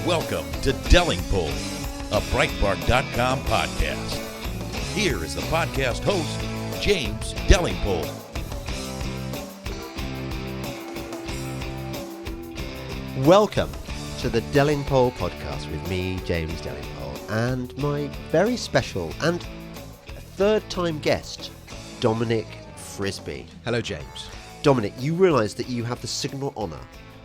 Welcome to Delingpole, a Breitbart.com podcast. Here is the podcast host, James Delingpole. Welcome to the Delingpole podcast with me, James Delingpole, and my very special and third-time guest, Dominic Frisby. Hello, James. Dominic, you realise that you have the signal honour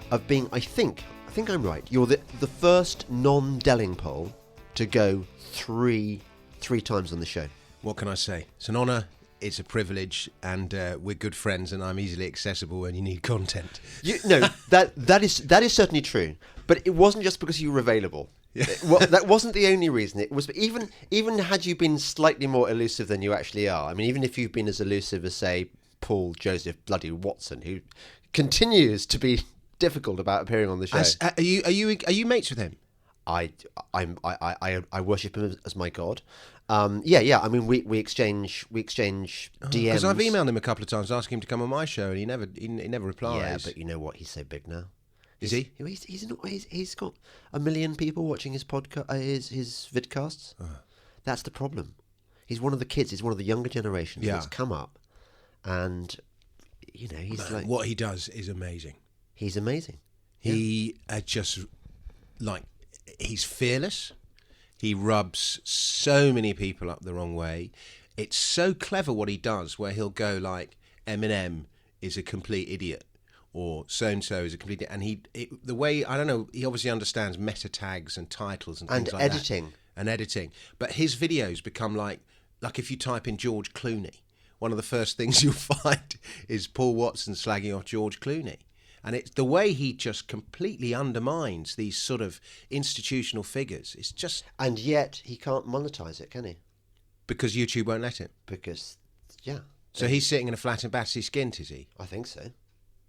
of being, I think I'm right, you're the first non-Delingpole to go three times on the show. What can I say? It's an honour, it's a privilege, and we're good friends, and I'm easily accessible when you need content. That is certainly true, but it wasn't just because you were available. Yeah. Well, that wasn't the only reason. It was even had you been slightly more elusive than you actually are. I mean, even if you've been as elusive as, say, Paul Joseph Bloody Watson, who continues to be difficult about appearing on the show. Are you mates with him? I worship him as my god. Yeah. I mean, we exchange DMs. Because I've emailed him a couple of times asking him to come on my show, and he never replies. Yeah, but you know what? He's so big now. Is he? He's got 1 million people watching his podcast, his vidcasts. That's the problem. He's one of the kids. He's one of the younger generations that's come up, and he's like, what he does is amazing. He's amazing. He he's fearless. He rubs so many people up the wrong way. It's so clever what he does, where he'll go like, Eminem is a complete idiot, or so-and-so is a complete idiot. And the way, I don't know, he obviously understands meta tags and titles and things like editing. that. And editing. But his videos become like if you type in George Clooney, one of the first things you'll find is Paul Watson slagging off George Clooney. And it's the way he just completely undermines these sort of institutional figures. It's just... And yet he can't monetize it, can he? Because YouTube won't let him. Because, yeah. So he's sitting in a flat and Battersea skint, is he? I think so.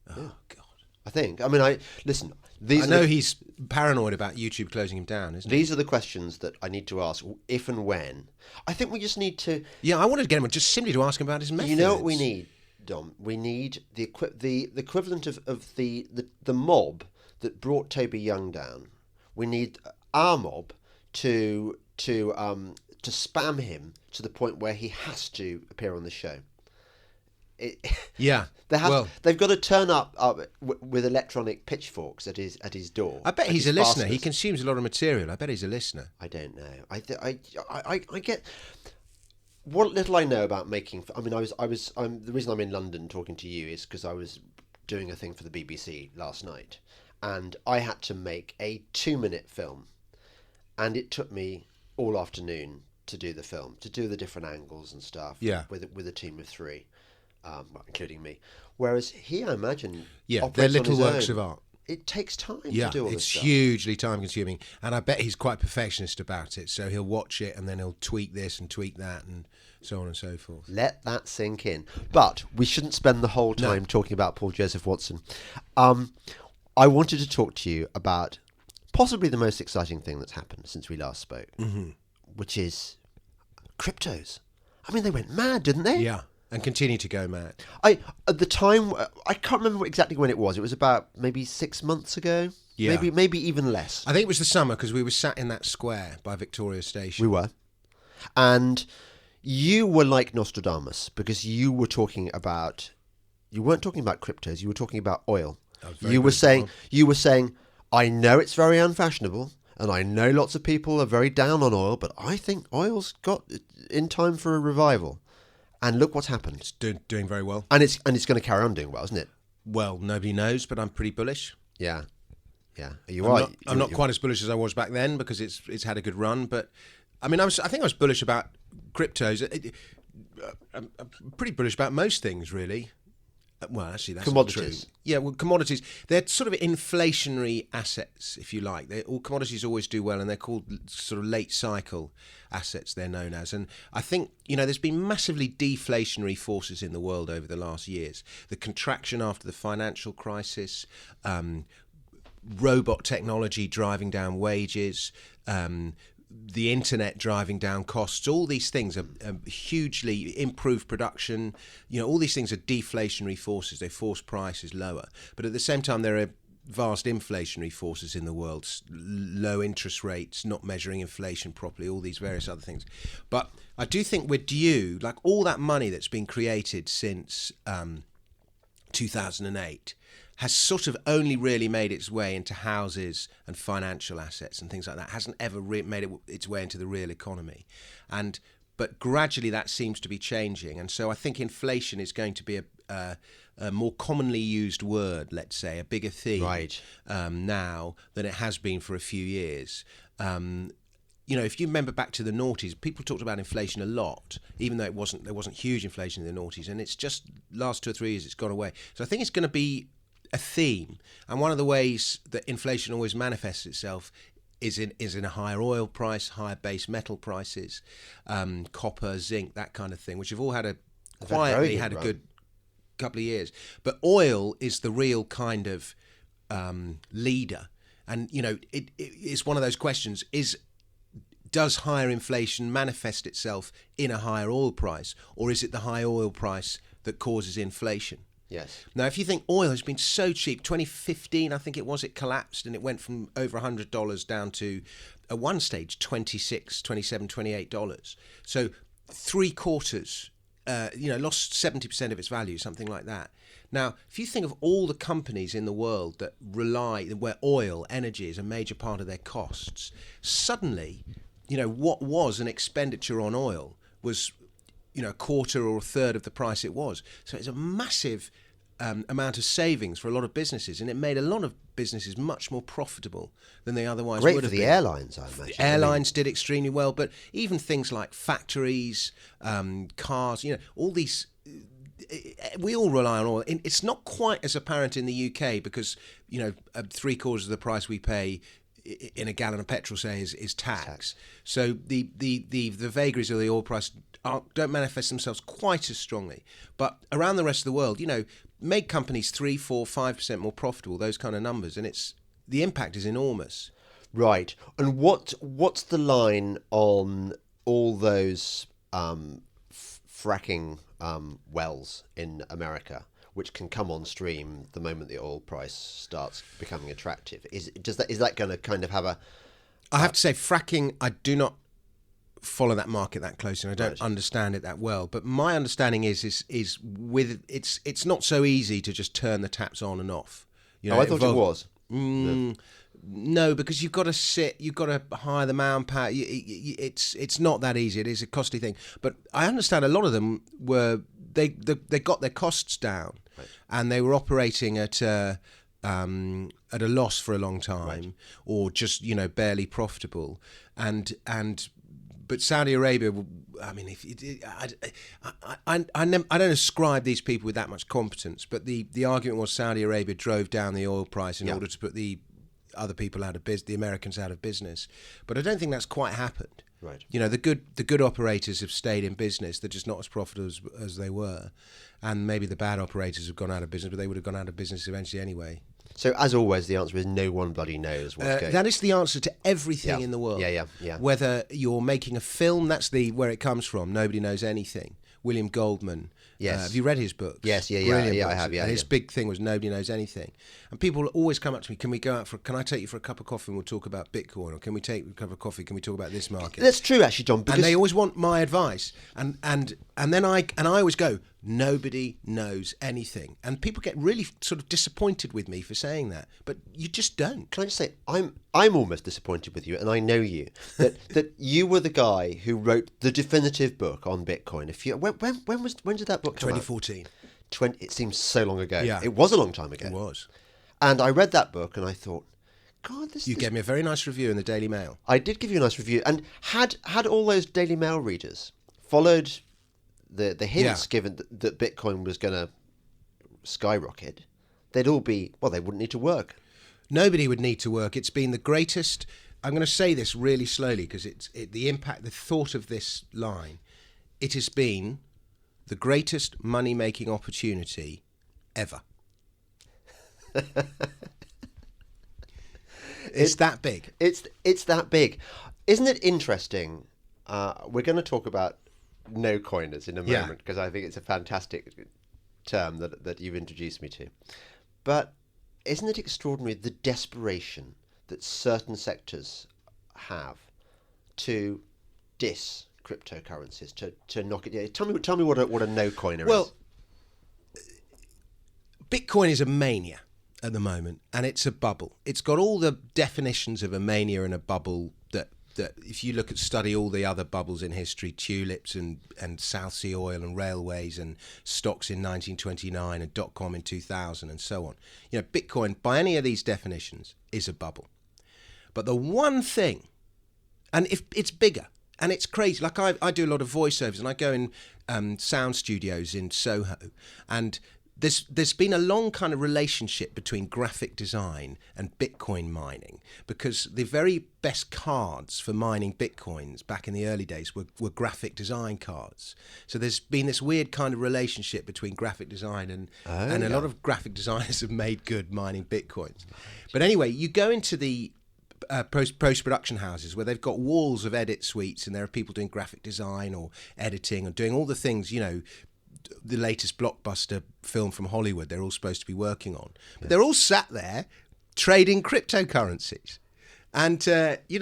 Oh, yeah. God. I think. I mean, listen. I know he's paranoid about YouTube closing him down, isn't he? These are the questions that I need to ask, if and when. I think we just need to... Yeah, I wanted to get him just simply to ask him about his methods. You know what we need, Dom? We need the equivalent of the mob that brought Toby Young down. We need our mob to spam him to the point where he has to appear on the show. They've got to turn up with electronic pitchforks at his door. I bet he's a listener. He consumes a lot of material. I bet he's a listener. I don't know. I get what little I know about making. I mean, the reason I'm in London talking to you is because I was doing a thing for the BBC last night, and I had to make a 2-minute film, and it took me all afternoon to do the film, to do the different angles and stuff. Yeah. With a team of 3. Including me. Whereas he, I imagine, they're little works of art. It takes time to do all this stuff. It's hugely time consuming, and I bet he's quite perfectionist about it. So he'll watch it and then he'll tweak this and tweak that and so on and so forth. Let that sink in. But we shouldn't spend the whole time talking about Paul Joseph Watson. I wanted to talk to you about possibly the most exciting thing that's happened since we last spoke, which is cryptos. I mean, they went mad, didn't they? Yeah. And continue to go mad. At the time, I can't remember exactly when it was. It was about maybe 6 months ago. Yeah. Maybe even less. I think it was the summer because we were sat in that square by Victoria Station. We were. And you were like Nostradamus because you weren't talking about cryptos, you were talking about oil. You were saying, I know it's very unfashionable and I know lots of people are very down on oil, but I think oil's got in time for a revival. And look what's happened. It's doing very well. And it's going to carry on doing well, isn't it? Well, nobody knows, but I'm pretty bullish. Yeah. I'm not quite as bullish as I was back then because it's had a good run. But I mean, I think I was bullish about cryptos. I'm pretty bullish about most things, really. Well, actually, that's commodities. Not true. Yeah, well, commodities. They're sort of inflationary assets, if you like. All commodities always do well, and they're called sort of late cycle assets, they're known as. And I think, there's been massively deflationary forces in the world over the last years. The contraction after the financial crisis, robot technology driving down wages, the internet driving down costs, all these things are hugely improved production. All these things are deflationary forces. They force prices lower. But at the same time, there are vast inflationary forces in the world, low interest rates, not measuring inflation properly, all these various other things. But I do think we're due, like all that money that's been created since 2008 has sort of only really made its way into houses and financial assets and things like that. Hasn't ever made its way into the real economy. But gradually that seems to be changing. And so I think inflation is going to be a more commonly used word, let's say, a bigger theme now than it has been for a few years. If you remember back to the noughties, people talked about inflation a lot, even though there wasn't huge inflation in the noughties, and it's just last 2 or 3 years it's gone away. So I think it's going to be a theme, and one of the ways that inflation always manifests itself is in a higher oil price, higher base metal prices, copper, zinc, that kind of thing, which have all had a good couple of years. But oil is the real kind of leader, and it's one of those questions: does higher inflation manifest itself in a higher oil price, or is it the high oil price that causes inflation? Yes. Now, if you think oil has been so cheap, 2015, I think it was, it collapsed and it went from over $100 down to, at one stage, $26, $27, $28. So 3/4, lost 70% of its value, something like that. Now, if you think of all the companies in the world that where oil, energy is a major part of their costs, suddenly, what was an expenditure on oil was, a quarter or a third of the price it was. So it's a massive amount of savings for a lot of businesses, and it made a lot of businesses much more profitable than they otherwise would have been. Great for the airlines, I imagine. The airlines did extremely well, but even things like factories, cars, all these, we all rely on oil. It's not quite as apparent in the UK because, 3/4 of the price we pay in a gallon of petrol, say, is tax. So the vagaries of the oil price don't manifest themselves quite as strongly. But around the rest of the world, make companies 3%, 4%, 5% more profitable, those kind of numbers, and the impact is enormous. Right. And what's the line on all those fracking wells in America, which can come on stream the moment the oil price starts becoming attractive? Is that going to kind of have a? I have to say, fracking, I do not follow that market that closely, and I don't understand it that well. But my understanding is with it's not so easy to just turn the taps on and off. I thought it was. No, because you've got to hire the manpower. It's not that easy. It is a costly thing. But I understand a lot of them they got their costs down, and they were operating at a loss for a long time, or just barely profitable, But Saudi Arabia, I mean, I don't ascribe these people with that much competence. But the argument was Saudi Arabia drove down the oil price in order to put the other people out of business, the Americans out of business. But I don't think that's quite happened. Right. The good operators have stayed in business. They're just not as profitable as they were, and maybe the bad operators have gone out of business, but they would have gone out of business eventually anyway. So, as always, the answer is no one bloody knows what's going on. That is the answer to everything in the world. Yeah. Whether you're making a film, that's where it comes from. Nobody knows anything. William Goldman. Yes. Have you read his books? Yes, I have. Yeah, and his big thing was nobody knows anything. And people always come up to me, can I take you for a cup of coffee and we'll talk about Bitcoin? Or can we take a cup of coffee, can we talk about this market? That's true, actually, John. And they always want my advice. And then I always go, nobody knows anything. And people get really sort of disappointed with me for saying that. But you just don't. Can I just say, I'm almost disappointed with you, and I know you, that you were the guy who wrote the definitive book on Bitcoin. When did that book come 2014. out? It seems so long ago. Yeah. It was a long time ago. It was. And I read that book and I thought, God, You gave me a very nice review in the Daily Mail. I did give you a nice review. And had all those Daily Mail readers followed the hints given that Bitcoin was going to skyrocket, they'd all be, they wouldn't need to work. Nobody would need to work. It's been the greatest. I'm going to say this really slowly because the impact, the thought of this line. It has been the greatest money-making opportunity ever. It's that big. It's that big. Isn't it interesting? We're going to talk about no coiners in a moment because I think it's a fantastic term that you've introduced me to. But isn't it extraordinary the desperation that certain sectors have to diss cryptocurrencies, to knock it? Yeah, tell me what a no coiner Well, is. Bitcoin is a mania at the moment, and it's a bubble. It's got all the definitions of a mania and a bubble that if you study all the other bubbles in history, tulips and South Sea oil and railways and stocks in 1929 and .com in 2000 and so on. Bitcoin, by any of these definitions, is a bubble. But the one thing, and if it's bigger, and it's crazy, like I do a lot of voiceovers, and I go in sound studios in Soho, and there's been a long kind of relationship between graphic design and Bitcoin mining, because the very best cards for mining Bitcoins back in the early days were graphic design cards. So there's been this weird kind of relationship between graphic design and a lot of graphic designers have made good mining Bitcoins. But anyway, you go into the post-production houses where they've got walls of edit suites, and there are people doing graphic design or editing or doing all the things, the latest blockbuster film from Hollywood they're all supposed to be working on. But they're all sat there trading cryptocurrencies. And,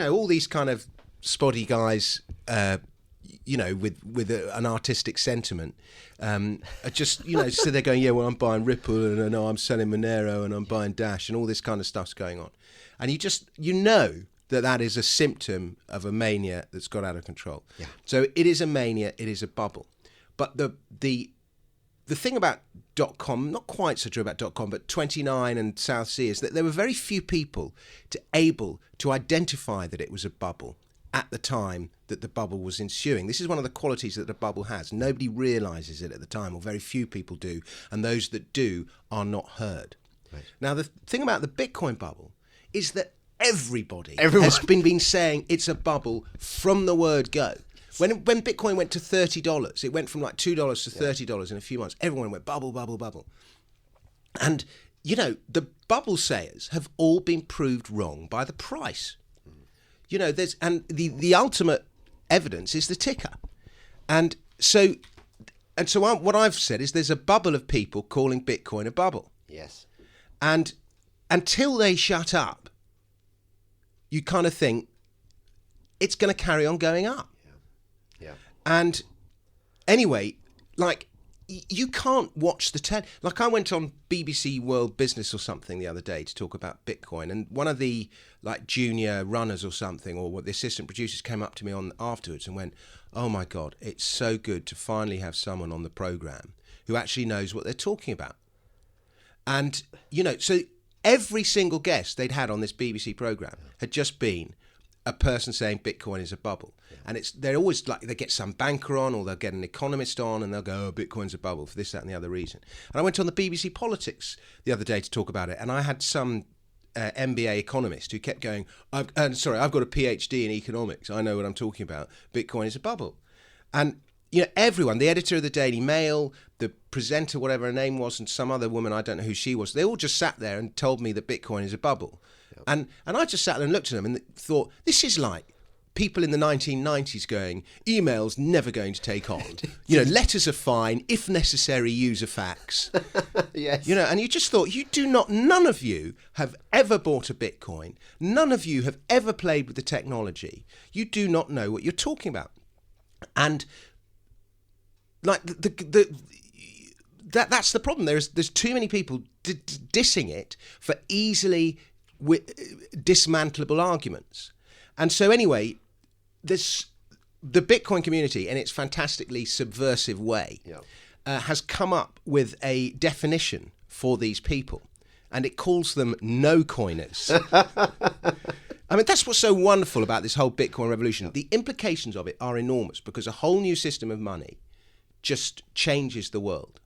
all these kind of spotty guys, with an artistic sentiment, are just, so they're going, yeah, well, I'm buying Ripple, and I know I'm selling Monero, and I'm buying Dash, and all this kind of stuff's going on. And that is a symptom of a mania that's got out of control. Yeah. So it is a mania, it is a bubble. But the thing about .com, not quite so true about .com, but 29 and South Sea, is that there were very few people able to identify that it was a bubble at the time that the bubble was ensuing. This is one of the qualities that the bubble has. Nobody realises it at the time, or very few people do, and those that do are not heard. Right. Now, the thing about the Bitcoin bubble is that everyone has been saying it's a bubble from the word go. When Bitcoin went to $30, it went from like $2 to $30 in a few months. Everyone went bubble, bubble, bubble. And, the bubble sayers have all been proved wrong by the price. The ultimate evidence is the ticker. And so what I've said is there's a bubble of people calling Bitcoin a bubble. Yes. And until they shut up, you kind of think it's going to carry on going up. Yeah. And anyway, you can't watch the telly. Like, I went on BBC World Business or something the other day to talk about Bitcoin, and one of the junior runners or something, or the assistant producers, came up to me afterwards and went, "Oh my God, it's so good to finally have someone on the programme who actually knows what they're talking about." And so every single guest they'd had on this BBC programme had just been a person saying Bitcoin is a bubble. And they're always they get some banker on, or they'll get an economist on, and they'll go, "Oh, Bitcoin's a bubble for this, that, and the other reason." And I went on the BBC Politics the other day to talk about it, and I had some MBA economist who kept going, I've got a PhD in economics, I know what I'm talking about, Bitcoin is a bubble. And everyone, the editor of the Daily Mail, the presenter, whatever her name was, and some other woman, I don't know who she was, they all just sat there and told me that Bitcoin is a bubble. Yep. And I just sat there and looked at them and thought, this is like people in the 1990s going, email's never going to take on. Letters are fine, if necessary, use a fax. Yes. And you just thought, none of you have ever bought a Bitcoin. None of you have ever played with the technology. You do not know what you're talking about. And that's the problem. There's too many people dissing it for easily dismantleable arguments. And so anyway, the Bitcoin community, in its fantastically subversive way, has come up with a definition for these people, and it calls them no-coiners. I mean, that's what's so wonderful about this whole Bitcoin revolution. The implications of it are enormous, because a whole new system of money just changes the world.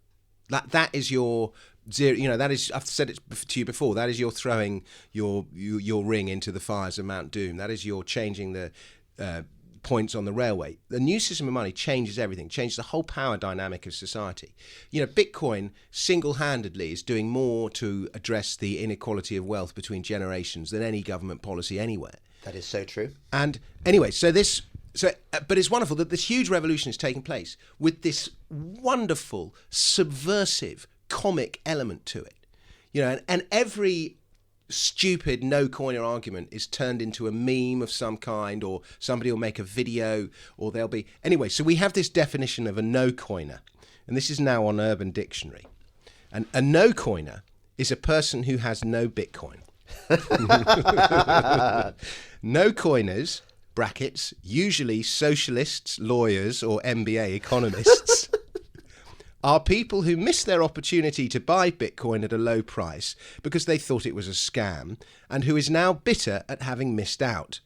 That is your zero. That is, I've said it to you before, that is your throwing your ring into the fires of Mount Doom. That is your changing the points on the railway. The new system of money changes everything, changes the whole power dynamic of society. Bitcoin single-handedly is doing more to address the inequality of wealth between generations than any government policy anywhere. That is so true. And anyway, but it's wonderful that this huge revolution is taking place with this wonderful, subversive, comic element to it. and every stupid no-coiner argument is turned into a meme of some kind, or somebody will make a video, or there'll be... Anyway, so we have this definition of a no-coiner, and this is now on Urban Dictionary. And a no-coiner is a person who has no Bitcoin. No-coiners, brackets, usually socialists, lawyers, or MBA economists, are people who missed their opportunity to buy Bitcoin at a low price because they thought it was a scam, and who is now bitter at having missed out.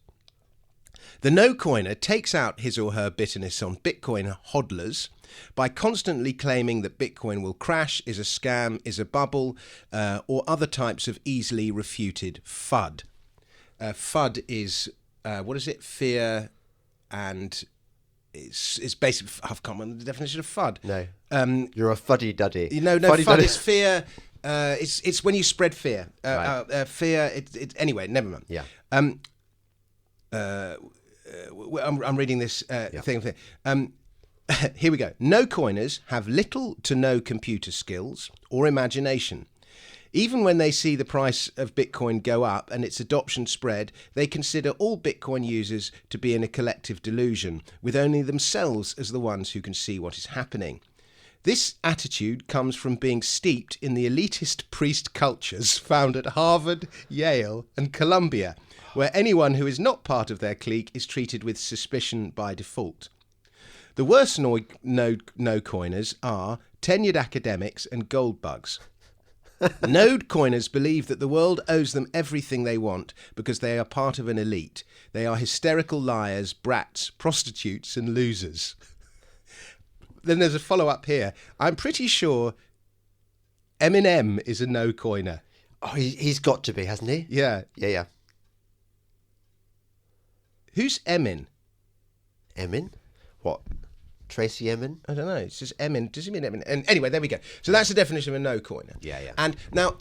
The no-coiner takes out his or her bitterness on Bitcoin hodlers by constantly claiming that Bitcoin will crash, is a scam, is a bubble, or other types of easily refuted FUD. FUD is, what is it? Fear and... It's basically, I can't remember the definition of FUD. No, you're a fuddy-duddy. No, FUD is fear. It's when you spread fear. Right. Fear. Anyway, never mind. Yeah. I'm reading this thing. Here we go. No coiners have little to no computer skills or imagination. Even when they see the price of Bitcoin go up and its adoption spread, they consider all Bitcoin users to be in a collective delusion, with only themselves as the ones who can see what is happening. This attitude comes from being steeped in the elitist priest cultures found at Harvard, Yale, and Columbia, where anyone who is not part of their clique is treated with suspicion by default. The worst no-coiners are tenured academics and gold bugs. Node coiners believe that the world owes them everything they want because they are part of an elite. They are hysterical liars, brats, prostitutes, and losers. Then there's a follow-up here. I'm pretty sure Eminem is a no-coiner. Oh, he's got to be, hasn't he? Yeah. Yeah. Who's Emin? Emin? What? Tracy Emin? I don't know. It's just Emin. Does he mean Emin? And anyway, there we go. So that's the definition of a no-coiner. Yeah. And now,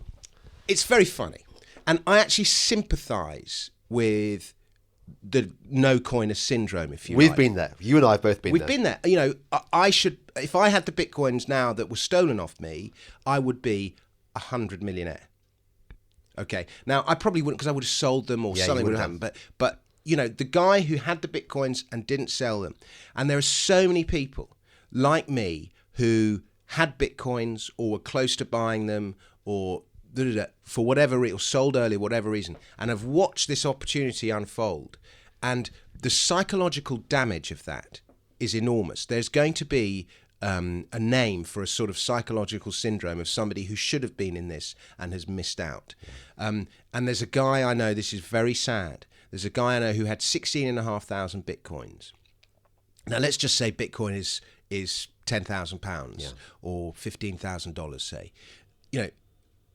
it's very funny. And I actually sympathise with the no-coiner syndrome, if you like. We've been there. You and I have both been there. We've been there. You know, I should... If I had the Bitcoins now that were stolen off me, I would be 100 millionaire. Okay. Now, I probably wouldn't, because I would have sold them or something would have happened. But you know, the guy who had the Bitcoins and didn't sell them. And there are so many people like me who had Bitcoins or were close to buying them or for whatever reason, or sold early, whatever reason, and have watched this opportunity unfold. And the psychological damage of that is enormous. There's going to be a name for a sort of psychological syndrome of somebody who should have been in this and has missed out. And there's a guy I know, this is very sad, there's a guy I know who had 16,500 Bitcoins. Now, let's just say Bitcoin is £10,000 or $15,000, say. You know,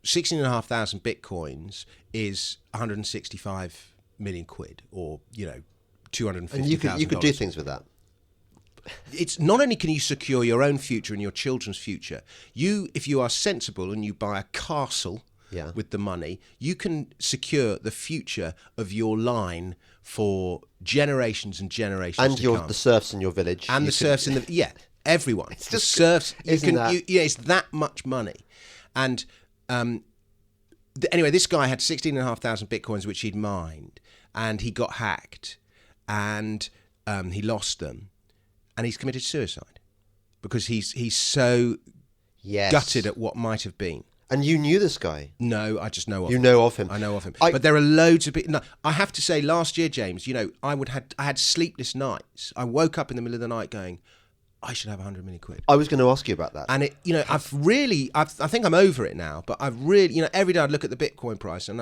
16,500 Bitcoins is 165 million quid, or, you know, $250,000. And you could do things with that. It's not only can you secure your own future and your children's future, if you are sensible and you buy a castle with the money, you can secure the future of your line for generations and generations and to come. The serfs in your village. And the serfs in the... Yeah, everyone. It's the just... serfs... It's that much money. And anyway, this guy had 16,500 Bitcoins, which he'd mined, and he got hacked, and he lost them. And he's committed suicide because he's so gutted at what might have been. And you knew this guy? No, I just know of him. You know of him? I know of him. But there are loads of people. No, I have to say, last year, James, you know, I had sleepless nights. I woke up in the middle of the night going, I should have 100 million quid. I was going to ask you about that. And it, you know, I think I'm over it now, but I've really, you know, every day I'd look at the Bitcoin price and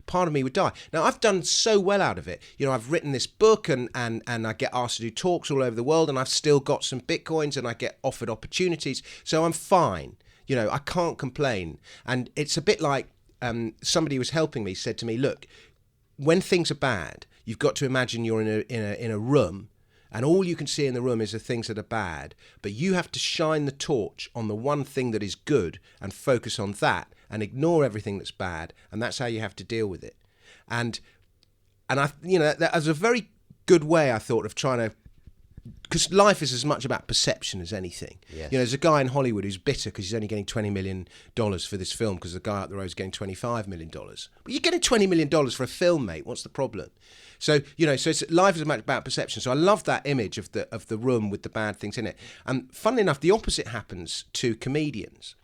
part of me would die. Now, I've done so well out of it. You know, I've written this book and I get asked to do talks all over the world, and I've still got some Bitcoins and I get offered opportunities. So I'm fine. You know, I can't complain. And it's a bit like somebody who was helping me said to me, look, when things are bad, you've got to imagine you're in a room, and all you can see in the room is the things that are bad, but you have to shine the torch on the one thing that is good and focus on that and ignore everything that's bad, and that's how you have to deal with it. And I, you know, that was a very good way, I thought, of trying to because life is as much about perception as anything. Yes. You know, there's a guy in Hollywood who's bitter because he's only getting $20 million for this film because the guy up the road is getting $25 million. But you're getting $20 million for a film, mate. What's the problem? So, you know, life is much about perception. So I love that image of the room with the bad things in it. And funnily enough, the opposite happens to comedians.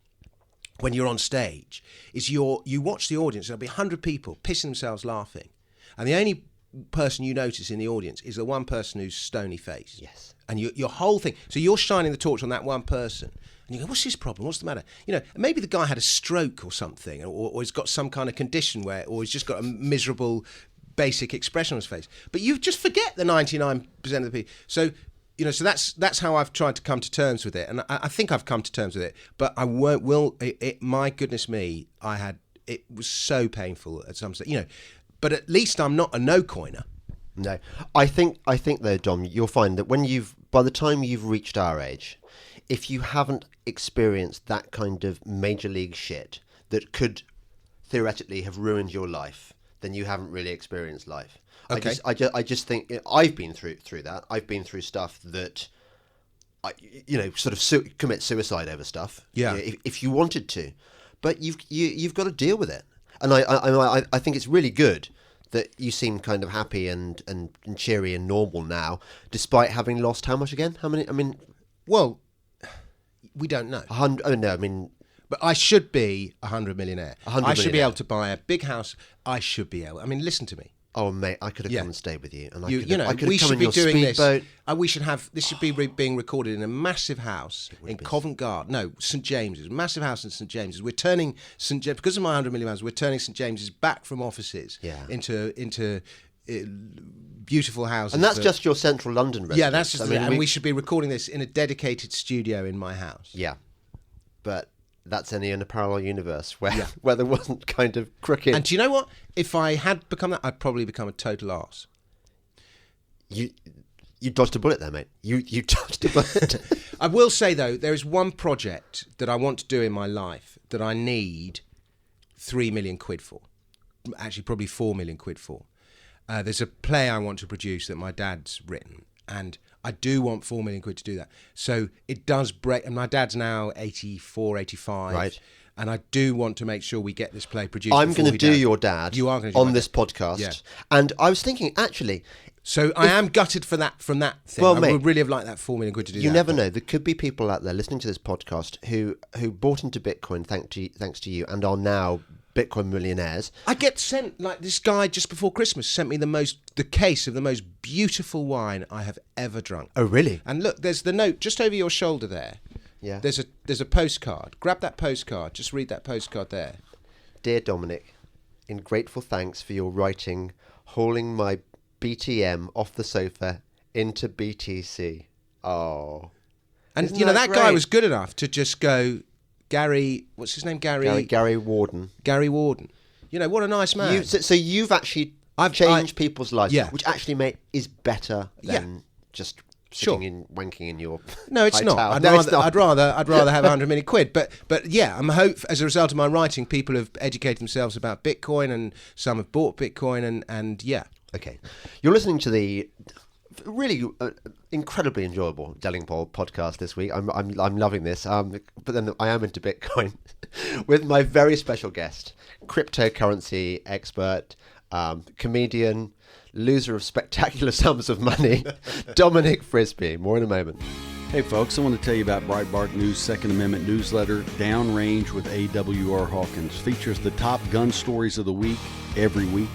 When you're on stage, is you watch the audience, there'll be 100 people pissing themselves laughing. And the only person you notice in the audience is the one person who's stony faced. Yes. And your whole thing, so you're shining the torch on that one person. And you go, what's his problem? What's the matter? You know, maybe the guy had a stroke or something, or he's got some kind of condition or he's just got a miserable basic expression on his face. But you just forget the 99% of the people. So, you know, so that's how I've tried to come to terms with it. And I think I've come to terms with it. But I my goodness me, it was so painful at some stage, you know. But at least I'm not a no-coiner. No, I think though, Dom, you'll find that by the time you've reached our age, if you haven't experienced that kind of major league shit that could theoretically have ruined your life, then you haven't really experienced life. Okay. I just think I've been through that. I've been through stuff that, sort of commit suicide over stuff. Yeah. If you wanted to, but you've got to deal with it. And I think it's really good that you seem kind of happy and cheery and normal now, despite having lost how much again? How many? I mean, well, we don't know. 100. Oh no, I mean, but I should be 100 millionaire. 100 I should be millionaire. able to buy a big house. I should be able. I mean, listen to me. oh mate, I could have Yeah. come and stayed with you, and I You could know, have we come should in be your doing speedboat. this. We should have this. Should be being recorded in a massive house in be. Covent Garden. No, St James's. Massive house in St James's. We're turning St James because of my 100 million pounds. We're turning St James's back from offices into beautiful houses. And that's just your central London residence. Yeah, that's just. I mean, and we should be recording this in a dedicated studio in my house. Yeah, but that's only in a parallel universe where there wasn't kind of crooked. And do you know what? If I had become that, I'd probably become a total arse. You dodged a bullet there, mate. You dodged a bullet. I will say, though, there is one project that I want to do in my life that I need 3 million quid for. Actually, probably 4 million quid for. There's a play I want to produce that my dad's written, and I do want 4 million quid to do that. So it does break, and my dad's now 84, 85. Right. And I do want to make sure we get this play produced. I'm going to do your dad You are going to do on my this dad. podcast. Yeah. And I was thinking, actually, So I am gutted from that thing. Well, I mate, would really have liked that 4 million quid to do that. you never know. There could be people out there listening to this podcast who bought into Bitcoin thanks to you and are now Bitcoin millionaires. I get sent, like this guy just before Christmas sent me the case of the most beautiful wine I have ever drunk. Oh, really? And look, there's the note just over your shoulder there. Yeah. There's a postcard. Grab that postcard. Just read that postcard there. Dear Dominic, in grateful thanks for your writing, hauling my BTM off the sofa into BTC. Oh. And Isn't you know that that guy great? was good enough to just go, Gary, what's his name? Gary Warden. Gary Warden. You know, what a nice man. So you've actually changed people's lives, Yeah. which actually, mate, is better than just Sure. sitting in wanking in your No, it's high not. tower. I'd No, it's rather not. I'd rather have 100 million quid. But yeah, I'm hope as a result of my writing, people have educated themselves about Bitcoin, and some have bought Bitcoin, and yeah. Okay, you're listening to the really incredibly enjoyable Delingpole podcast this week. I'm loving this. But then I am into Bitcoin with my very special guest, cryptocurrency expert, comedian, loser of spectacular sums of money, Dominic Frisby. More in a moment. Hey folks, I want to tell you about Breitbart News' Second Amendment newsletter, Downrange with AWR Hawkins. Features the top gun stories of the week every week,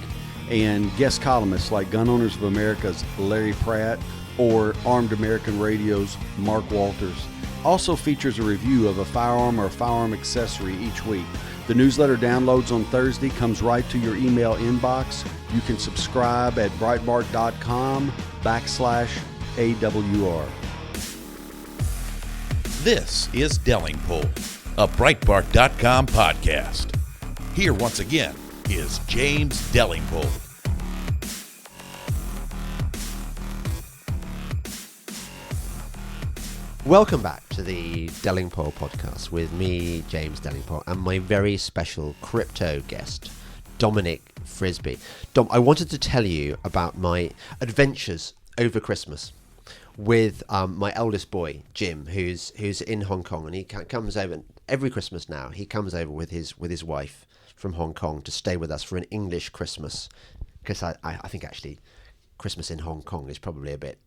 and guest columnists like Gun Owners of America's Larry Pratt or Armed American Radio's Mark Walters. Also features a review of a firearm or a firearm accessory each week. The newsletter downloads on Thursday, comes right to your email inbox. You can subscribe at breitbart.com/AWR. This is Delingpole, a Breitbart.com podcast. Here once again is James Delingpole. Welcome back to the Delingpole podcast with me, James Delingpole, and my very special crypto guest, Dominic Frisby. Dom, I wanted to tell you about my adventures over Christmas with my eldest boy Jim, who's in Hong Kong, and he comes over every Christmas now. He comes over with his wife from Hong Kong to stay with us for an English Christmas, because I think actually Christmas in Hong Kong is probably a bit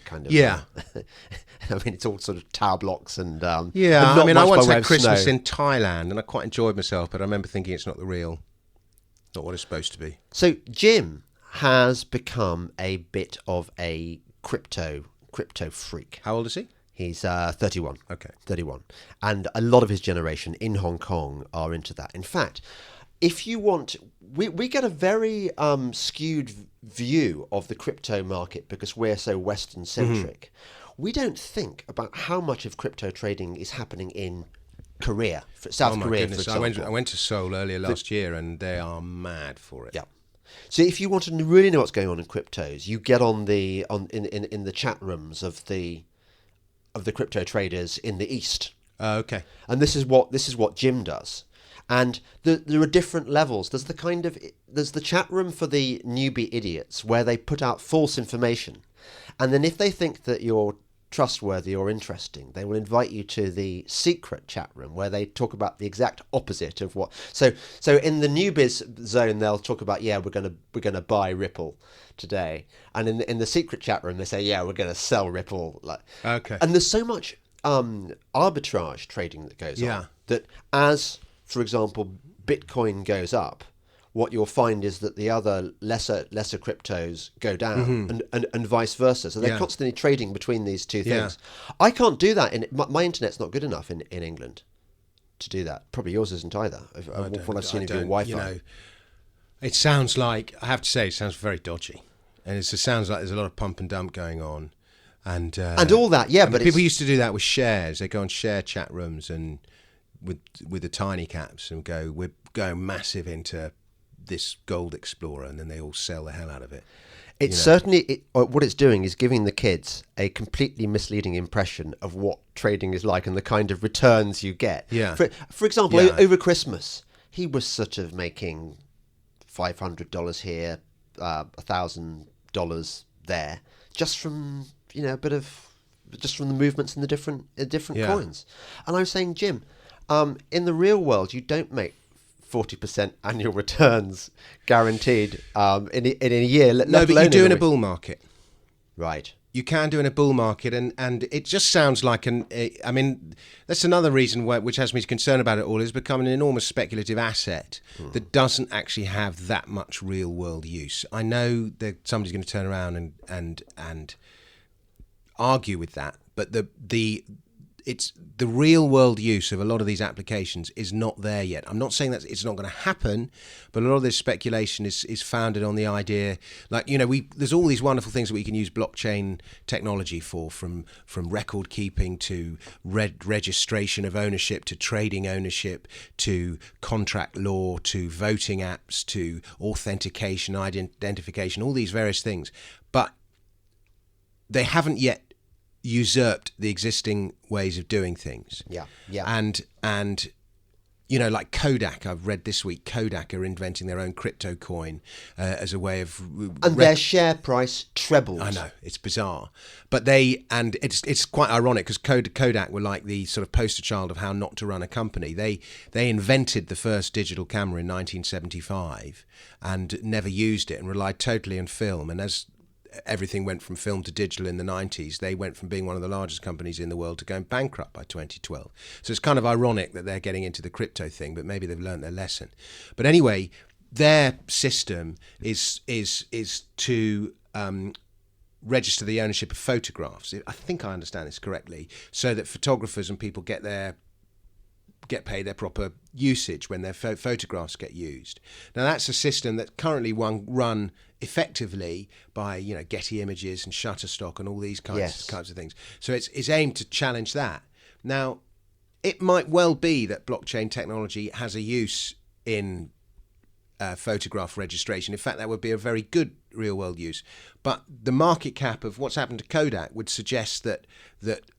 kind of Yeah. I mean, it's all sort of tower blocks and Yeah, and I mean, not I much once by way had of Christmas snow. in Thailand, and I quite enjoyed myself, but I remember thinking it's not what it's supposed to be. So Jim has become a bit of a crypto freak. How old is he? He's 31. Okay. 31. And a lot of his generation in Hong Kong are into that. In fact, if you want, we get a very skewed view of the crypto market because we're so Western centric. We don't think about how much of crypto trading is happening in Korea, South Korea, Goodness. for example. I went to Seoul earlier last year, and they are mad for it. Yeah. So if you want to really know what's going on in cryptos, you get in the chat rooms of the crypto traders in the East. Okay. And this is what Jim does. And there are different levels. There's the chat room for the newbie idiots where they put out false information. And then if they think that you're trustworthy or interesting, they will invite you to the secret chat room where they talk about the exact opposite of what. So in the newbies zone, they'll talk about, we're gonna buy Ripple today, and in the secret chat room they say, we're gonna sell Ripple. Okay. And there's so much arbitrage trading that goes on that, as for example, Bitcoin goes up, what you'll find is that the other lesser cryptos go down, and vice versa. So they're constantly trading between these two things. I can't do that. My internet's not good enough in England to do that. Probably yours isn't either. What I've seen of your Wi-Fi. It sounds like, I have to say, it sounds very dodgy, and it sounds like there's a lot of pump and dump going on, and all that. But people used to do that with shares. They go on share chat rooms and with the tiny caps and go, we're going massive into this gold explorer, and then they all sell the hell out of it. It's certainly what it's doing is giving the kids a completely misleading impression of what trading is like and the kind of returns you get. Yeah. For example, over Christmas, he was sort of making $500 here, $1,000 there, just from just from the movements in the different coins. And I was saying, Jim, in the real world, you don't make 40% annual returns guaranteed in a year. No, but you do in a bull market. Right. You can do in a bull market, and it just sounds like I mean, that's another reason which has me concerned about it all, is becoming an enormous speculative asset that doesn't actually have that much real world use. I know that somebody's going to turn around and argue with that, but it's the real world use of a lot of these applications is not there yet. I'm not saying that it's not going to happen, but a lot of this speculation is founded on the idea, like, there's all these wonderful things that we can use blockchain technology for, from record keeping to registration of ownership to trading ownership to contract law to voting apps to authentication, identification, all these various things. But they haven't yet usurped the existing ways of doing things. Yeah. And like Kodak, I've read this week, Kodak are inventing their own crypto coin as a way of... And their share price trebled. I know, it's bizarre. But it's quite ironic because Kodak were like the sort of poster child of how not to run a company. They invented the first digital camera in 1975 and never used it and relied totally on film. And as everything went from film to digital in the 90s, they went from being one of the largest companies in the world to going bankrupt by 2012. So it's kind of ironic that they're getting into the crypto thing, but maybe they've learned their lesson. But anyway, their system is to register the ownership of photographs. I think I understand this correctly, so that photographers and people get paid their proper usage when their photographs get used. Now that's a system that's currently run effectively by Getty Images and Shutterstock and all these kinds of things. So it's aimed to challenge that. Now, it might well be that blockchain technology has a use in photograph registration. In fact, that would be a very good real world use. But the market cap of what's happened to Kodak would suggest that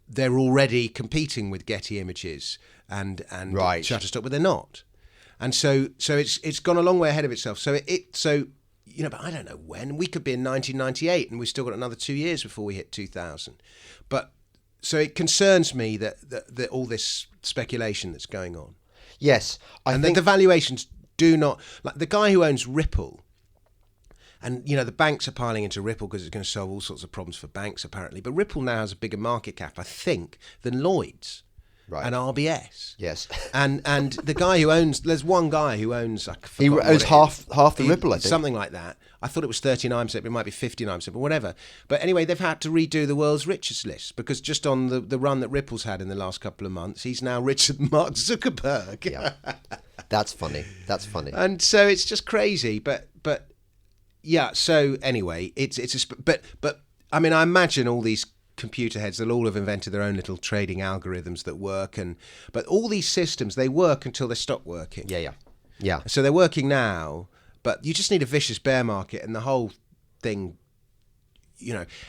they're already competing with Getty Images and Shutterstock, but they're not. And so it's gone a long way ahead of itself. So but I don't know when. We could be in 1998 and we've still got another 2 years before we hit 2000. But so it concerns me that all this speculation that's going on. Yes. I think the valuations do not, like the guy who owns Ripple, and the banks are piling into Ripple because it's going to solve all sorts of problems for banks apparently. But Ripple now has a bigger market cap, I think, than Lloyd's. Right. And RBS. Yes. And the guy who owns, there's one guy who owns, he owns half the Ripple, I think. Something like that. I thought it was 39%, but it might be 59%, but whatever. But anyway, they've had to redo the world's richest list because just on the run that Ripple's had in the last couple of months, he's now richer than Mark Zuckerberg. Yeah. That's funny. That's funny. And so it's just crazy. But yeah, so anyway, but I mean, I imagine all these computer heads, they'll all have invented their own little trading algorithms that work, but all these systems, they work until they stop working. Yeah. So they're working now, but you just need a vicious bear market and the whole thing,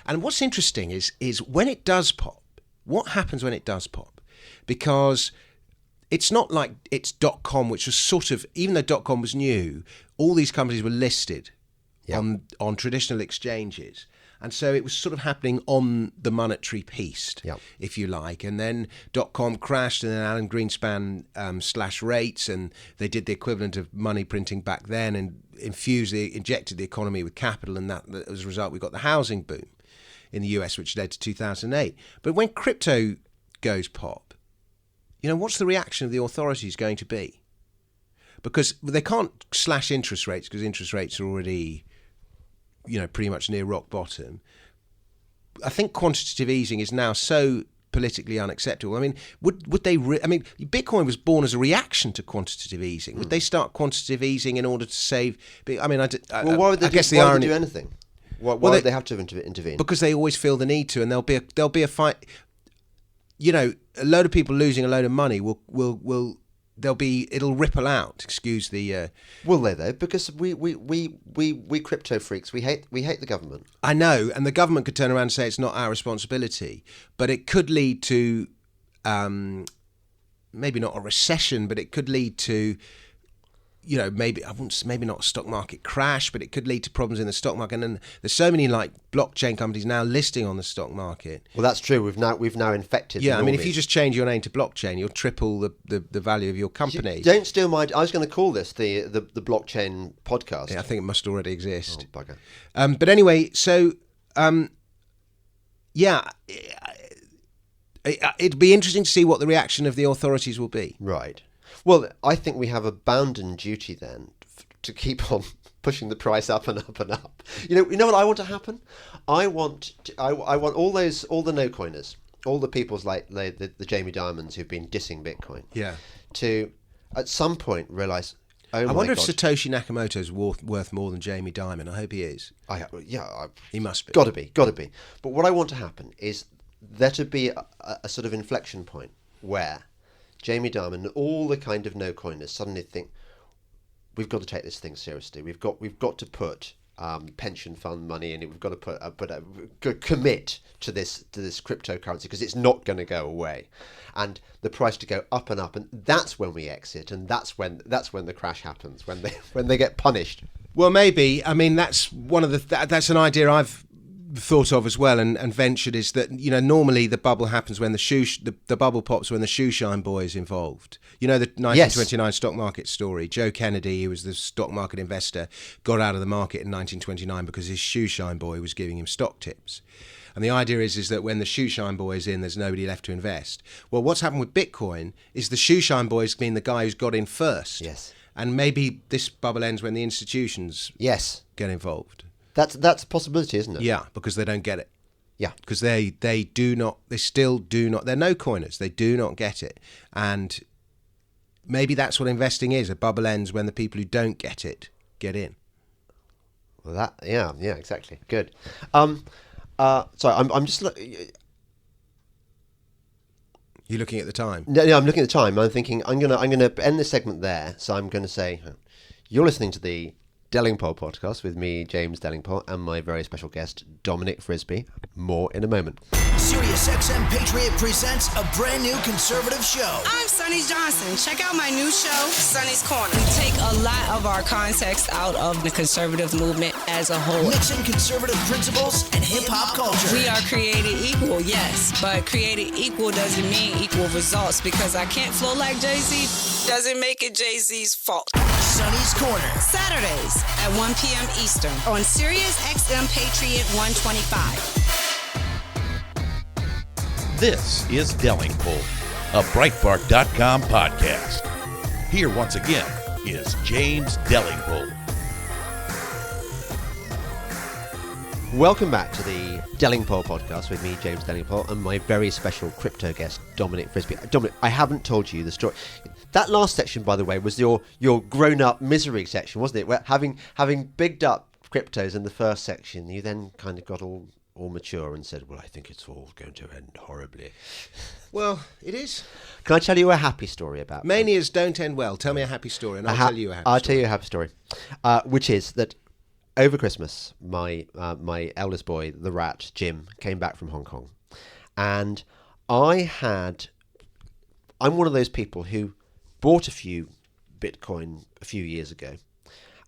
And what's interesting is when it does pop, what happens when it does pop? Because it's not like it's .com, which was sort of, even though .com was new, all these companies were listed on traditional exchanges. And so it was sort of happening on the monetary piece, if you like. And then .com crashed, and then Alan Greenspan slashed rates, and they did the equivalent of money printing back then and injected the economy with capital, and that as a result we got the housing boom in the US, which led to 2008. But when crypto goes pop, what's the reaction of the authorities going to be? Because they can't slash interest rates because interest rates are already pretty much near rock bottom. I think quantitative easing is now so politically unacceptable. I mean, would they? Bitcoin was born as a reaction to quantitative easing. Would they start quantitative easing in order to save? I mean, why would they do anything? Why would they have to intervene? Because they always feel the need to, and there'll be a fight. A load of people losing a load of money will. It'll ripple out. Excuse the. Will they though? Because we crypto freaks. We hate the government. I know, and the government could turn around and say it's not our responsibility, but it could lead to, maybe not a recession, but it could lead to, maybe not a stock market crash, but it could lead to problems in the stock market. And then there's so many like blockchain companies now listing on the stock market. Well, that's true. We've now infected. Yeah, I mean, if you just change your name to blockchain, you'll triple the value of your company. Don't steal my. I was going to call this the blockchain podcast. Yeah, I think it must already exist. Oh, bugger. But anyway, so it'd be interesting to see what the reaction of the authorities will be. Right. Well, I think we have a bounden duty then to keep on pushing the price up and up and up. You know what I want to happen? I want all the no coiners, all the peoples like the Jamie Dimons who've been dissing Bitcoin. Yeah. To at some point realize. Oh I wonder if God. Satoshi Nakamoto's worth more than Jamie Dimon. I hope he is. He must be. Got to be. But what I want to happen is there to be a sort of inflection point where Jamie Dimon and all the kind of no coiners suddenly think we've got to take this thing seriously. We've got to put pension fund money in it. We've got to commit to this cryptocurrency because it's not going to go away, and the price to go up and up, and that's when we exit, and that's when the crash happens when they get punished. Well, maybe. I mean, that's that's an idea I've thought of as well and ventured, is that normally the bubble happens when the bubble pops when the shoeshine boy is involved. The 1929 stock market story. Joe Kennedy, who was the stock market investor, got out of the market in 1929 because his shoeshine boy was giving him stock tips. And the idea is that when the shoeshine boy is in, there's nobody left to invest. Well, what's happened with Bitcoin is the shoeshine boy's been the guy who's got in first. Yes. And maybe this bubble ends when the institutions get involved. That's a possibility, isn't it? Yeah, because they don't get it. Yeah. Because they still do not, they're no coiners. They do not get it. And maybe that's what investing is. A bubble ends when the people who don't get it get in. Well, yeah, exactly. Good. Sorry, I'm just You're looking at the time. No, I'm looking at the time. I'm thinking I'm gonna end this segment there. So I'm gonna say, you're listening to the Delingpole podcast with me, James Delingpole, and my very special guest, Dominic Frisby. More in a moment. SiriusXM Patriot presents a brand new conservative show. I'm Sonny Johnson. Check out my new show, Sonny's Corner. We take a lot of our context out of the conservative movement as a whole. Mixing conservative principles and hip-hop culture. We are created equal, yes, but created equal doesn't mean equal results, because I can't flow like Jay-Z doesn't make it Jay-Z's fault. Sonny's Corner. Saturdays at 1 p.m. Eastern on SiriusXM Patriot 125. This is Delingpole, a Breitbart.com podcast. Here once again is James Delingpole. Welcome back to the Delingpole podcast with me, James Delingpole, and my very special crypto guest, Dominic Frisby. Dominic, I haven't told you the story. That last section, by the way, was your grown-up misery section, wasn't it? Where having bigged up cryptos in the first section, you then kind of got all mature and said, well, I think it's all going to end horribly. Well, it is. Can I tell you a happy story about Manias don't end well. Tell me a happy story, and I'll tell you a happy story. I'll tell you a happy story, which is that over Christmas, my eldest boy, the rat, Jim, came back from Hong Kong. And I'm one of those people who bought a few Bitcoin a few years ago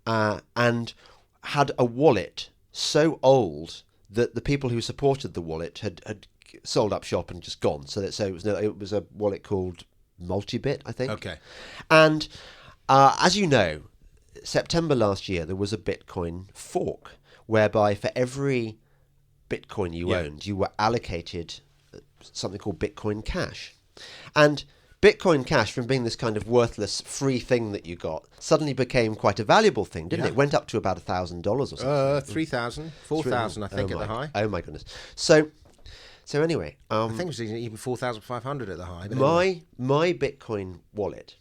and had a wallet so old that the people who supported the wallet had sold up shop and just gone. So it was a wallet called Multibit, I think. Okay. And as you know, September last year, there was a Bitcoin fork whereby for every Bitcoin you owned, you were allocated something called Bitcoin Cash. And Bitcoin Cash, from being this kind of worthless free thing that you got, suddenly became quite a valuable thing, didn't it? It went up to about $1,000 or something. 3,000, 4,000, I think, at the high. Oh my goodness! So anyway, I think it was even 4,500 at the high. But my Bitcoin wallet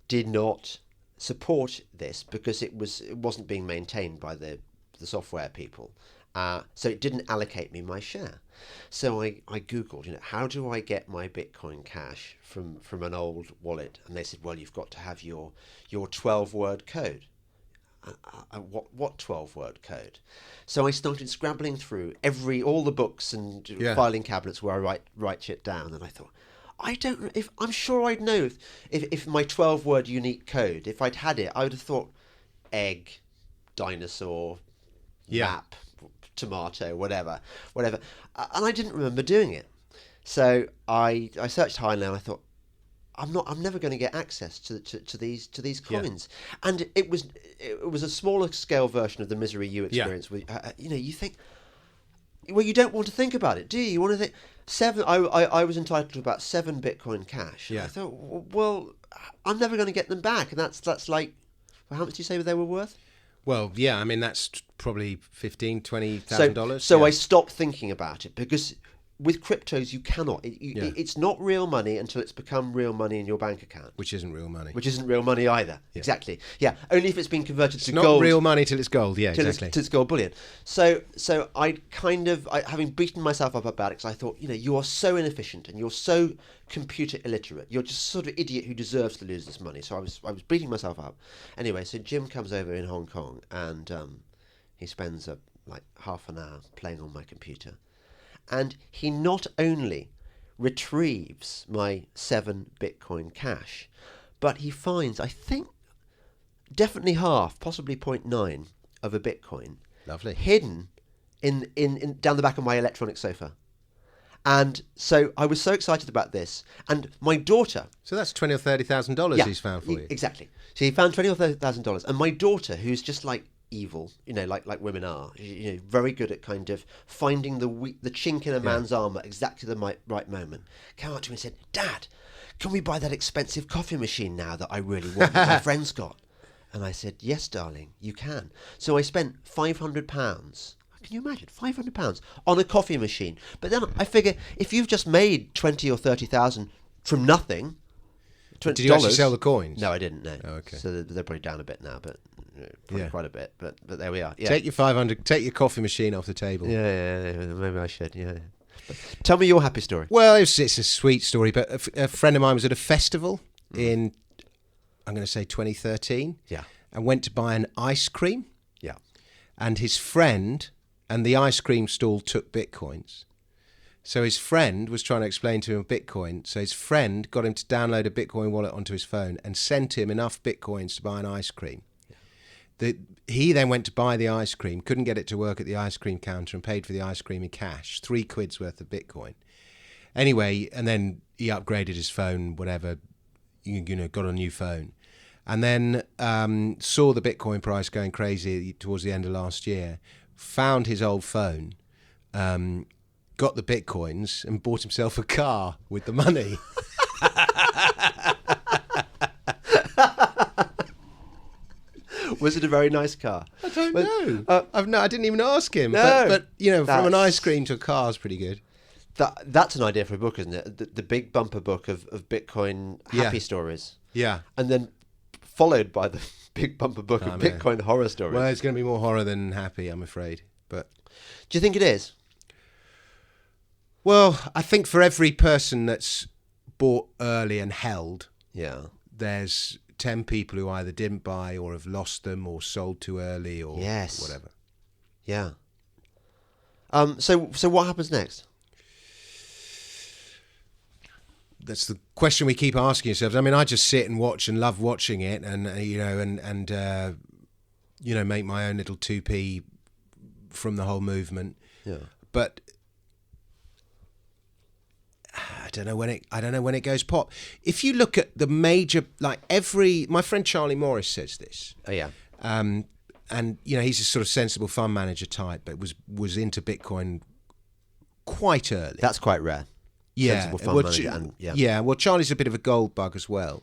did not support this because it wasn't being maintained by the software people, so it didn't allocate me my share. So I googled, how do I get my Bitcoin Cash from an old wallet? And they said, well, you've got to have your 12-word code. What 12-word code? So I started scrabbling through all the books and filing cabinets where I write shit down, and I thought, I'm sure I'd know if my 12-word unique code, if I'd had it, I would have thought egg, dinosaur, map, tomato, whatever. And I didn't remember doing it. So I searched high and low and I thought, I'm never going to get access to these coins. Yeah. And it was a smaller scale version of the misery you experienced. Yeah. You think, well, you don't want to think about it, do you? You want to think. I was entitled to about 7 Bitcoin Cash. Yeah. I thought, well, I'm never going to get them back, and that's like, how much do you say they were worth? Well, yeah, I mean that's probably $15,000-$20,000. So I stopped thinking about it because with cryptos you cannot. It's not real money until it's become real money in your bank account, which isn't real money. Which isn't real money either. Yeah. Exactly. Yeah. Only if it's been converted to gold. It's not real money till it's gold. Yeah, exactly. Till it's gold bullion. So I having beaten myself up about it, because I thought, you are so inefficient and you're so computer illiterate. You're just sort of idiot who deserves to lose this money. So I was beating myself up. Anyway, so Jim comes over in Hong Kong and he spends like half an hour playing on my computer. And he not only retrieves my 7 Bitcoin Cash, but he finds, I think, definitely half, possibly 0.9 of a Bitcoin. Lovely. Hidden in down the back of my electronic sofa. And so I was so excited about this. And my daughter... So that's $20,000 or $30,000 he's found for you. Exactly. So he found $20,000 or $30,000. And my daughter, who's just like evil, like women are, very good at kind of finding the chink in a man's armour exactly the right moment, came up to me and said, Dad, can we buy that expensive coffee machine now that I really want that my friend's got? And I said, yes, darling, you can. So I spent £500. Can you imagine? £500 on a coffee machine. But then I figure, if you've just made 20 or 30,000 from nothing, $20, did you actually sell the coins? No, I didn't. No. Oh, okay. So they're probably down a bit now, but probably quite a bit. But there we are. Yeah. Take your 500. Take your coffee machine off the table. Yeah. Maybe I should. Yeah. But tell me your happy story. Well, it's a sweet story. But a friend of mine was at a festival in, I'm going to say 2013. Yeah. And went to buy an ice cream. and his friend and the ice cream stall took Bitcoins. So his friend was trying to explain to him Bitcoin. So his friend got him to download a Bitcoin wallet onto his phone and sent him enough Bitcoins to buy an ice cream. He then went to buy the ice cream, couldn't get it to work at the ice cream counter, and paid for the ice cream in cash, £3 worth of Bitcoin. Anyway, and then he upgraded his phone, whatever, got a new phone. And then saw the Bitcoin price going crazy towards the end of last year, found his old phone, got the Bitcoins and bought himself a car with the money. Was it a very nice car? I don't know. I didn't even ask him. No, but from an ice cream to a car is pretty good. That's an idea for a book, isn't it? The big bumper book of Bitcoin happy stories. Yeah. And then followed by the big bumper book of Bitcoin horror stories. Well, it's going to be more horror than happy, I'm afraid. But do you think it is? Well, I think for every person that's bought early and held, there's 10 people who either didn't buy or have lost them or sold too early or whatever. Yeah. So what happens next? That's the question we keep asking ourselves. I mean, I just sit and watch and love watching it, and make my own little 2p from the whole movement. Yeah. But I don't know when it goes pop. If you look at the major, my friend Charlie Morris says this. Oh yeah. And he's a sort of sensible fund manager type, but was into Bitcoin quite early. That's quite rare. Yeah. Sensible fund manager well, Charlie's a bit of a gold bug as well.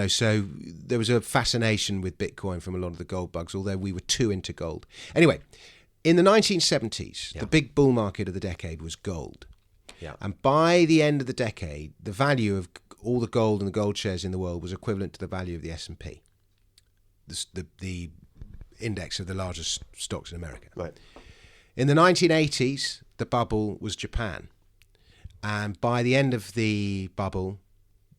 So there was a fascination with Bitcoin from a lot of the gold bugs, although we were too into gold. Anyway, in the 1970s, the big bull market of the decade was gold. Yeah. And by the end of the decade, the value of all the gold and the gold shares in the world was equivalent to the value of the S&P, the index of the largest stocks in America. Right. In the 1980s, the bubble was Japan. And by the end of the bubble,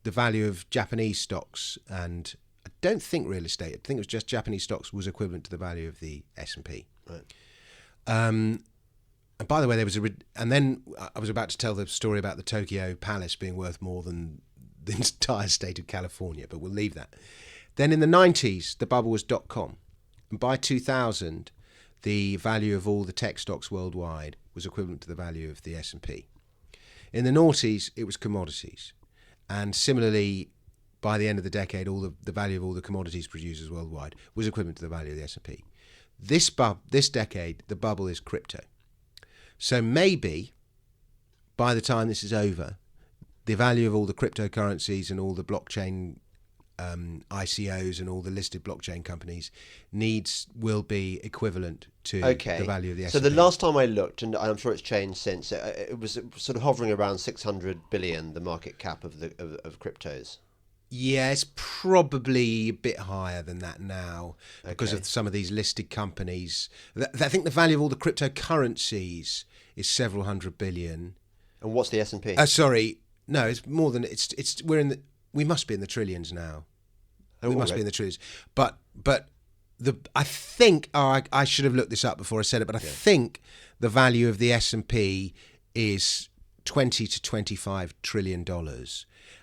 the value of Japanese stocks, and I don't think real estate, I think it was just Japanese stocks, was equivalent to the value of the S&P. Right. And by the way, and then I was about to tell the story about the Tokyo Palace being worth more than the entire state of California, but we'll leave that. Then in the 90s, the bubble was .com. And by 2000, the value of all the tech stocks worldwide was equivalent to the value of the S&P. In the noughties, it was commodities. And similarly, by the end of the decade, all the value of all the commodities producers worldwide was equivalent to the value of the S&P. This decade, the bubble is crypto. So maybe by the time this is over, the value of all the cryptocurrencies and all the blockchain ICOs and all the listed blockchain companies will be equivalent to the value of the S&P. So the last time I looked, and I'm sure it's changed since, it was sort of hovering around 600 billion, the market cap of cryptos. Yeah, it's probably a bit higher than that now because of some of these listed companies. I think the value of all the cryptocurrencies is several hundred billion. And what's the S&P? Sorry, no, it's more than we must be in the trillions now. We must be in the trillions. But I think I should have looked this up before I said it, but I think the value of the S&P is $20 to $25 trillion.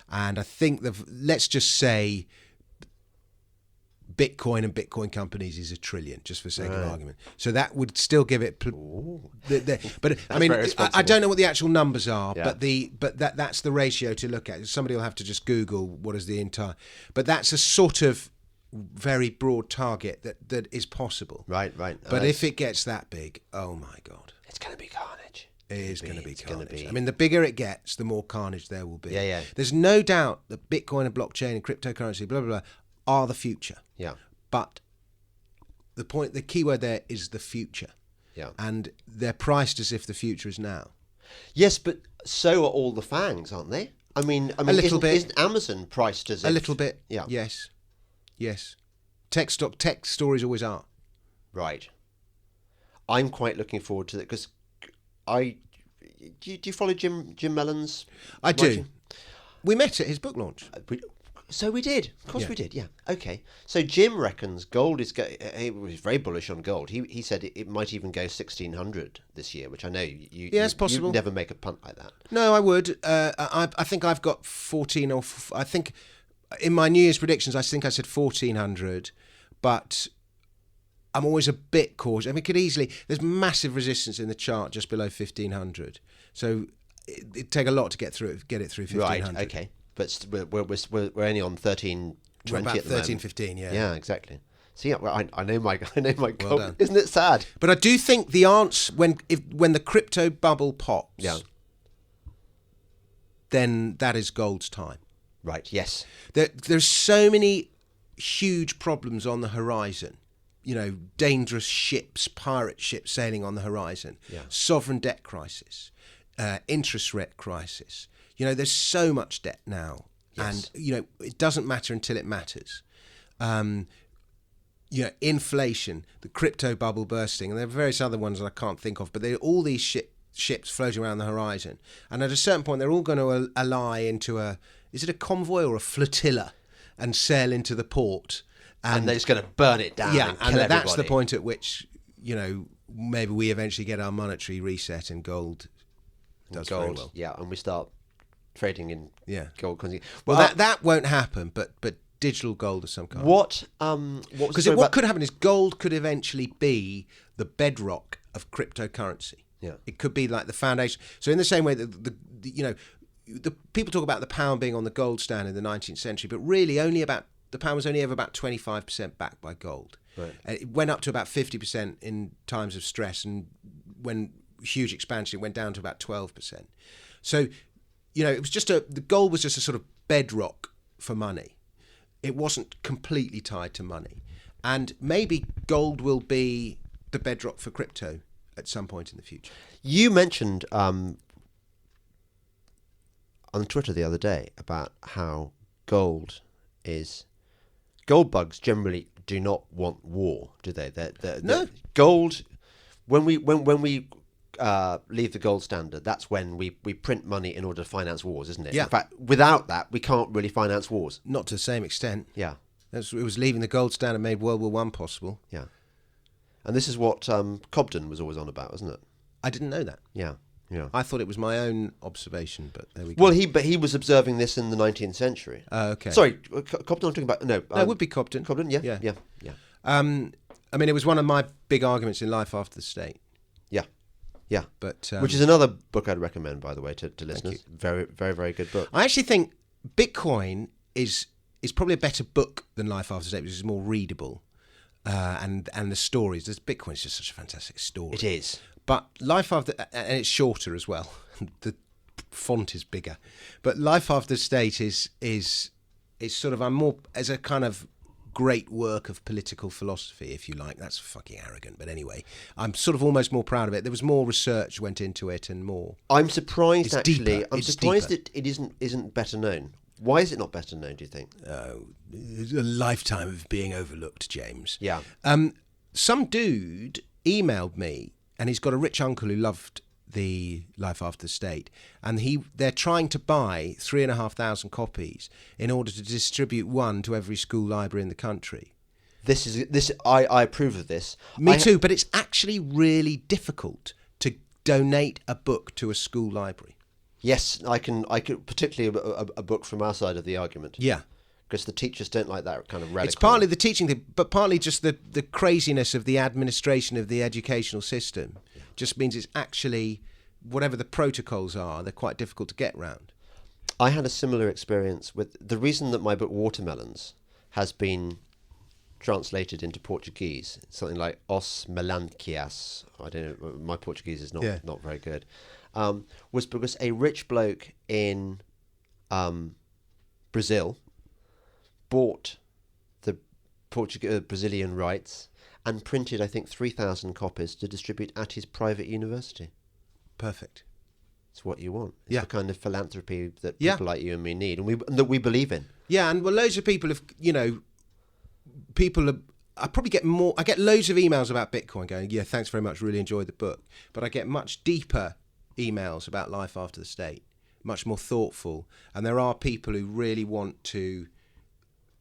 And I think let's just say Bitcoin and Bitcoin companies is $1 trillion, just for sake of argument. So that would still give it. But I mean, I don't know what the actual numbers are, but that's the ratio to look at. Somebody will have to just Google what is the entire. But that's a sort of very broad target that is possible. Right. But if it gets that big, oh my God, it's going to be carnage. It is going to be carnage. I mean, the bigger it gets, the more carnage there will be. Yeah. There's no doubt that Bitcoin and blockchain and cryptocurrency, blah, blah, blah, are the future. Yeah. But the key word there is the future. Yeah. And they're priced as if the future is now. Yes, but so are all the FANGs, aren't they? I mean, a little bit. Isn't Amazon priced as if... A little bit. Yeah. Yes. Tech stories always are. Right. I'm quite looking forward to it because do you follow Jim Mellon's I do. writing? We met at his book launch. So we did. Of course we did. Yeah. Okay. So Jim reckons gold is. He was very bullish on gold. He said it might even go 1,600 this year, which I know you. Yeah, it's possible. You'd never make a punt like that. No, I would. I think I've got 14 or I think in my New Year's predictions, I think I said 1,400, but I'm always a bit cautious. I mean, there's massive resistance in the chart just below 1,500, so it'd take a lot to get it through 1,500. Right. Okay. But we're only on 13.20 We're about at the moment. 13.15, yeah. Yeah, exactly. See, I know my gold. done. Isn't it sad? But I do think the answer when the crypto bubble pops, then that is gold's time. Right. Yes. There's so many huge problems on the horizon. You know, dangerous ships, pirate ships sailing on the horizon. Yeah. Sovereign debt crisis, interest rate crisis. You know, there's so much debt now, and it doesn't matter until it matters. Inflation, the crypto bubble bursting, and there are various other ones that I can't think of, but they're all these ships floating around the horizon, and at a certain point, they're all going to ally into is it a convoy or a flotilla, and sail into the port, and they're just going to burn it down. Yeah, and that's everybody. the point at which maybe we eventually get our monetary reset and gold does very well. Yeah, and we start trading in gold. Well, that won't happen, but digital gold of some kind. What could happen is gold could eventually be the bedrock of cryptocurrency. Yeah, it could be like the foundation. So in the same way that the people talk about the pound being on the gold standard in the 19th century, but really the pound was only ever about 25% backed by gold. Right. It went up to about 50% in times of stress, and when huge expansion, it went down to about 12%. So it was just the gold was just a sort of bedrock for money. It wasn't completely tied to money. And maybe gold will be the bedrock for crypto at some point in the future. You mentioned on Twitter the other day about how gold bugs generally do not want war, do they? No. Gold, when we leave the gold standard, that's when we print money in order to finance wars, isn't it? Yeah. In fact, without that, we can't really finance wars. Not to the same extent. Yeah. It was leaving the gold standard made World War I possible. Yeah. And this is what Cobden was always on about, wasn't it? I didn't know that. Yeah. Yeah. I thought it was my own observation, but there we go. Well, he was observing this in the 19th century. Okay. Sorry, Cobden I'm talking about... No, it would be Cobden. Cobden, yeah. I mean, it was one of my big arguments in Life After the State. Yeah. But which is another book I'd recommend, by the way, to listeners. Very, very, very good book. I actually think Bitcoin is probably a better book than Life After the State, which is more readable. And the stories. Bitcoin is just such a fantastic story. It is. But Life After... And it's shorter as well. The font is bigger. But Life After the State is sort of... I'm more... As a kind of great work of political philosophy, if you like. That's fucking arrogant. But anyway, I'm sort of almost more proud of it. There was more research went into it and more... I'm surprised, it's actually. Deeper. I'm it's surprised deeper. that it isn't better known. Why is it not better known, do you think? It's a lifetime of being overlooked, James. Yeah. Some dude emailed me, and he's got a rich uncle who loved the Life After the State, and they're trying to buy 3,500 copies in order to distribute one to every school library in the country. I approve of this. Me too, but it's actually really difficult to donate a book to a school library. Yes, I can particularly a book from our side of the argument. Yeah. Because the teachers don't like that kind of radical... It's partly the teaching thing, but partly just the craziness of the administration of the educational system. Just means it's actually, whatever the protocols are, they're quite difficult to get round. I had a similar experience with... The reason that my book Watermelons has been translated into Portuguese, something like Os Melanquias, I don't know, my Portuguese is not very good, was because a rich bloke in Brazil bought the Brazilian rights and printed, I think, 3,000 copies to distribute at his private university. Perfect. It's what you want. It's the kind of philanthropy that people like you and me need, and that we believe in. Yeah, and loads of people have, I get loads of emails about Bitcoin going, yeah, thanks very much, really enjoyed the book. But I get much deeper emails about Life After the State, much more thoughtful. And there are people who really want to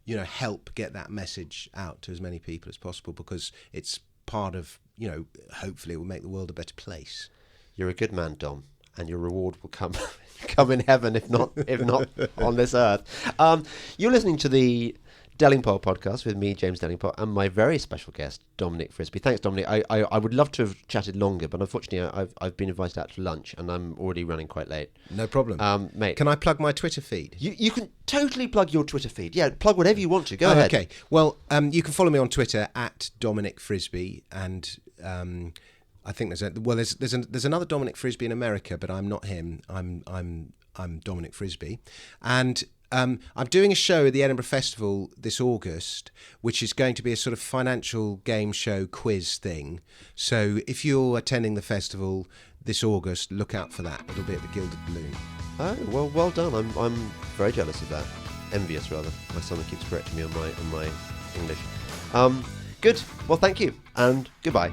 help get that message out to as many people as possible, because it's part of, hopefully it will make the world a better place. You're a good man, Dom, and your reward will come in heaven, if not on this earth. You're listening to the Delingpole podcast with me, James Delingpole, and my very special guest, Dominic Frisby. Thanks, Dominic. I would love to have chatted longer, but unfortunately I've been invited out to lunch and I'm already running quite late. No problem. Mate. Can I plug my Twitter feed? You can totally plug your Twitter feed. Yeah, plug whatever you want to. Go ahead. Okay. Well, you can follow me on Twitter at Dominic Frisby, and I think there's another Dominic Frisby in America, but I'm not him. I'm Dominic Frisby, and I'm doing a show at the Edinburgh Festival this August, which is going to be a sort of financial game show quiz thing. So if you're attending the festival this August, look out for that. It'll be at the Gilded Balloon. Oh, well done. I'm very jealous of that. Envious, rather. My son keeps correcting me on my English. Good. Well, thank you, and goodbye.